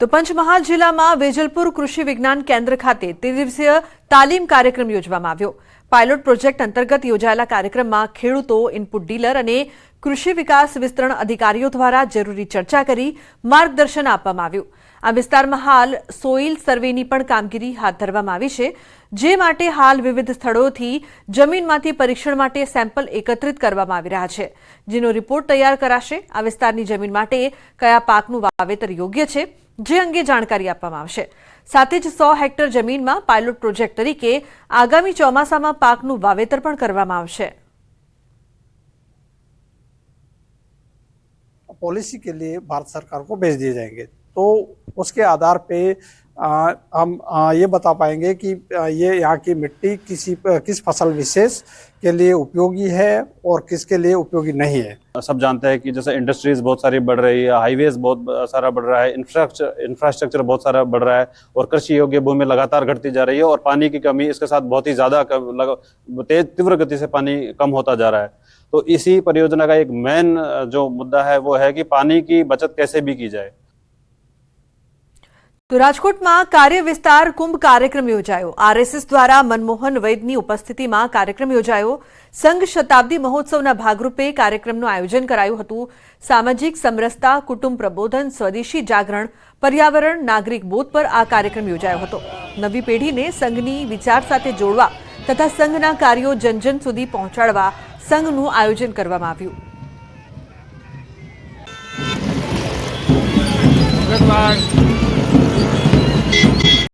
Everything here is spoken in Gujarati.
તો પંચમહાલ જિલ્લામાં વેજલપુર કૃષિ વિજ્ઞાન કેન્દ્ર ખાતે ત્રિદિવસીય તાલીમ કાર્યક્રમ યોજવામાં આવ્યો। પાયલોટ પ્રોજેક્ટ અંતર્ગત યોજાયેલા કાર્યક્રમમાં ખેડૂતો, ઇનપુટ ડીલર અને કૃષિ વિકાસ વિસ્તરણ અધિકારીઓ દ્વારા જરૂરી ચર્ચા કરી માર્ગદર્શન આપવામાં આવ્યું। આ વિસ્તારમાં હાલ સોઇલ સર્વેની પણ કામગીરી હાથ ધરવામાં આવી છે, જે માટે હાલ વિવિધ સ્થળોથી જમીનમાંથી પરીક્ષણ માટે સેમ્પલ એકત્રિત કરવામાં આવી રહ્યા છે, જેનો રિપોર્ટ તૈયાર કરાશે। આ વિસ્તારની જમીન માટે કયા પાકનું વાવેતર યોગ્ય છે, જે અંગે જાણકારી આપવામાં આવશે। સાથે જ 100 હેક્ટર જમીનમાં પાયલોટ પ્રોજેક્ટ તરીકે આગામી ચોમાસામાં પાકનું વાવેતર પણ કરવામાં આવશે। पॉलिसी के लिए भारत सरकार को भेज दिए जाएंगे, तो उसके आधार पे हम ये बता पाएंगे कि ये यहाँ की मिट्टी किस फसल विशेष के लिए उपयोगी है और किसके लिए उपयोगी नहीं है। सब जानते हैं कि जैसे इंडस्ट्रीज बहुत सारी बढ़ रही है, हाईवेज बहुत सारा बढ़ रहा है, इंफ्रास्ट्रक्चर बहुत सारा बढ़ रहा है और कृषि योग्य भूमि लगातार घटती जा रही है और पानी की कमी इसके साथ बहुत ही ज़्यादा तीव्र गति से पानी कम होता जा रहा है। तो इसी परियोजना का एक मेन जो मुद्दा है वो है कि पानी की बचत कैसे भी की जाए। तो राजकोट में कार्य विस्तार कुंभ कार्यक्रम योजायो। आरएसएस द्वारा मनमोहन वैद्यनी उपस्थिति में कार्यक्रम योजायो। संघ शताब्दी महोत्सवना भागरूपे कार्यक्रमનું आयोजन कराયું હતું। सामाजिक समरसता, कुटुंब प्रबोधन, स्वदेशी जागरण, पर्यावरण, नागरिक बोध पर आ कार्यक्रम योजायो હતો। નવી પેઢીને સંઘની વિચાર સાથે જોડવા તથા સંઘના કાર્યો જનજન સુધી પહોંચાડવા સંઘનું આયોજન કરવામાં આવ્યું।